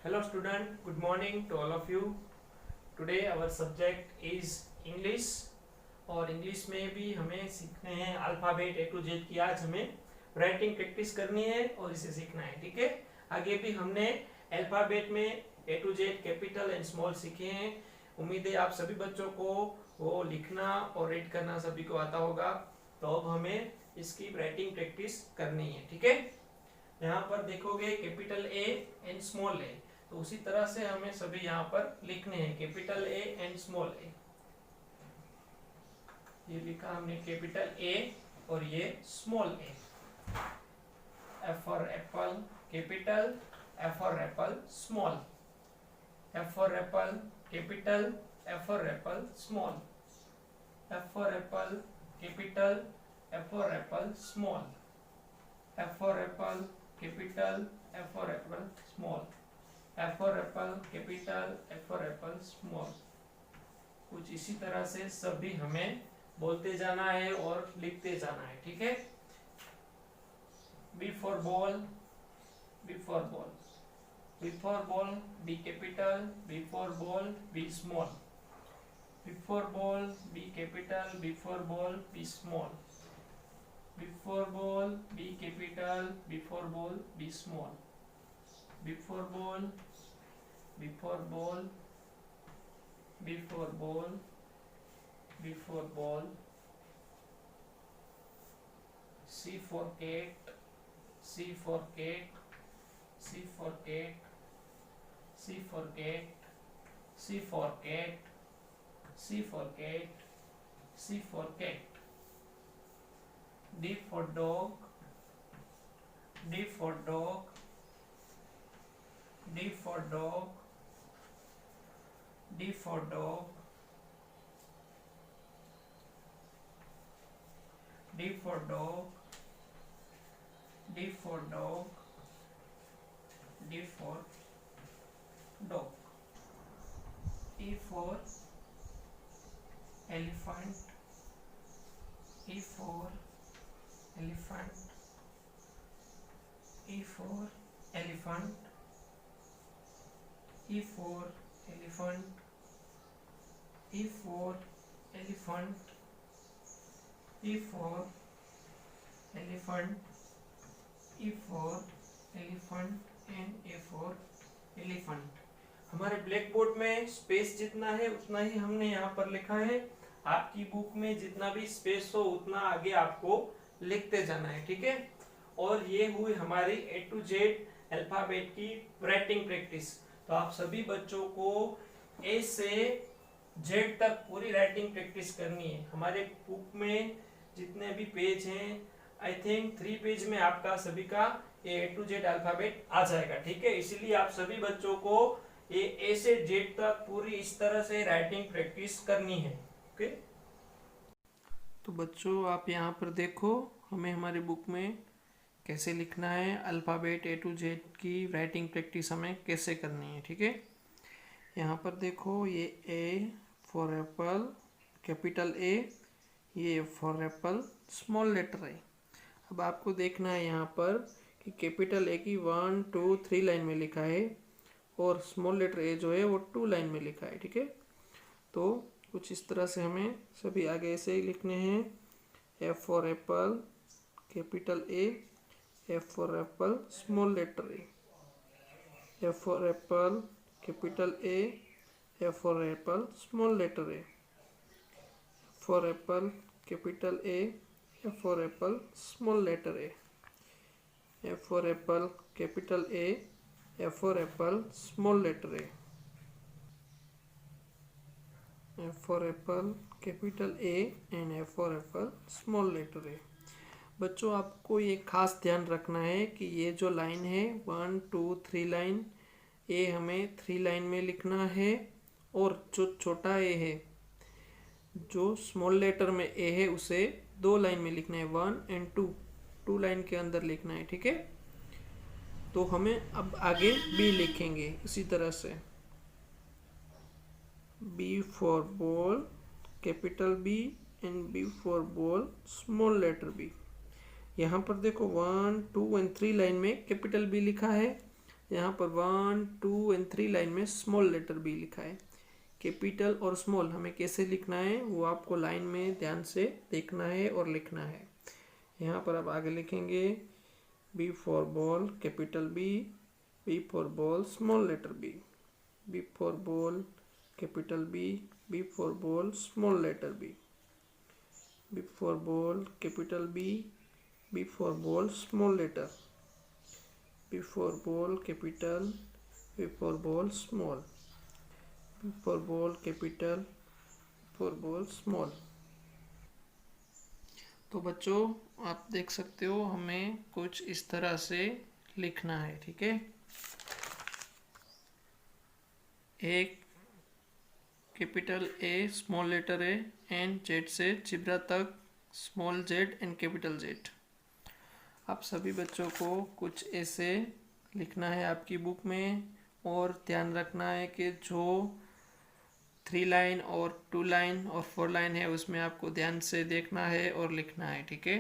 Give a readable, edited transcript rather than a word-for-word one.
Hello student, good morning to all of you. Today our subject is English और English में भी हमें सीखने हैं अल्फाबेट ए टू जेड की। आज हमें राइटिंग प्रैक्टिस करनी है और इसे सीखना है, ठीक है। आगे भी हमने अल्फाबेट में A to Z capital and small सीखे हैं। उम्मीद है आप सभी बच्चों को वो लिखना और रीड करना सभी को आता होगा। तो अब हमें इसकी राइटिंग प्रैक्टिस करनी है, ठीक है। यहाँ पर देखोगे कैपिटल ए एंड स्मॉल ए, तो उसी तरह से हमें सभी यहाँ पर लिखने हैं कैपिटल ए एंड स्मॉल ए। ये लिखा हमने कैपिटल ए और ये small A. F for apple capital, F for apple small, F for apple capital, F for apple small, F for apple capital, F for apple small, F for apple capital, F for apple small, F for apple capital, F for apple small. कुछ इसी तरह से सभी हमें बोलते जाना है और लिखते जाना है, ठीक है। B for ball, B for ball, B for ball B capital, B for ball B small, B for ball B capital, B for ball B small, before ball b capital, before ball b small, before ball, before ball, before ball, before ball, c for cat, c for cat, c for cat, c for cat, c for cat, c for cat, c for cat, D for dog, D for dog, D for dog, D for dog, D for dog, D for dog, D for dog, E for elephant, E for elephant, E for elephant, E for elephant, E for elephant, E for elephant, E for elephant and A for elephant। हमारे black board में space जितना है उतना ही हमने यहाँ पर लिखा है। आपकी बुक में जितना भी स्पेस हो उतना आगे आपको लिखते जाना है, ठीक है। और ये हुई हमारी ए टू जेड अल्फाबेट की राइटिंग प्रैक्टिस। तो आप सभी बच्चों को ए से जेड तक पूरी राइटिंग प्रैक्टिस करनी है। हमारे बुक में जितने भी पेज हैं, आई थिंक 3 पेज में आपका सभी का ए टू जेड अल्फाबेट आ जाएगा, ठीक है। इसीलिए आप सभी बच्चों को ये ए से जेड तक पूरी इस तरह से राइटिंग प्रैक्टिस करनी है, ओके। तो बच्चों आप यहाँ पर देखो हमें हमारी बुक में कैसे लिखना है अल्फ़ाबेट ए टू जेड की राइटिंग प्रैक्टिस हमें कैसे करनी है, ठीक है। यहाँ पर देखो ये A for apple capital A, ये for apple small letter A. अब आपको देखना है यहाँ पर कि कैपिटल ए की 1 2 3 लाइन में लिखा है और स्मॉल लेटर ए जो है वो 2 लाइन में लिखा है, ठीक है। तो कुछ इस तरह से हमें सभी आगे ऐसे ही लिखने हैं। F for apple capital A, F for apple small letter A, F for apple capital A, F for apple small letter A, for apple capital A, F for apple small letter A, F for apple capital A, F for apple small letter A, F for apple capital A and F for apple small letter A। बच्चों आपको ये खास ध्यान रखना है कि ये जो लाइन है 1 2 3 लाइन, ए हमें 3 लाइन में लिखना है और जो छोटा ए है जो स्मॉल लेटर में ए है उसे 2 लाइन में लिखना है, 1 and 2 लाइन के अंदर लिखना है, ठीक है। तो हमें अब आगे बी लिखेंगे इसी तरह से। B for ball capital B and B for ball small letter B। यहाँ पर देखो 1 2 and 3 लाइन में कैपिटल बी लिखा है, यहाँ पर 1, 2 एंड 3 लाइन में स्मॉल लेटर बी लिखा है। कैपिटल और स्मॉल हमें कैसे लिखना है वो आपको लाइन में ध्यान से देखना है और लिखना है। यहाँ पर आप आगे लिखेंगे B for ball capital B for ball small letter B for ball capital B for ball small letter B for ball capital B for ball small letter B for ball capital B for ball small B for ball capital for ball small. तो बच्चों आप देख सकते हो हमें कुछ इस तरह से लिखना है, ठीक है। एक capital A small letter A and Z से जिब्रा तक small Z and capital Z. आप सभी बच्चों को कुछ ऐसे लिखना है आपकी बुक में, और ध्यान रखना है कि जो 3 लाइन और 2 लाइन और 4 लाइन है उसमें आपको ध्यान से देखना है और लिखना है, ठीक है।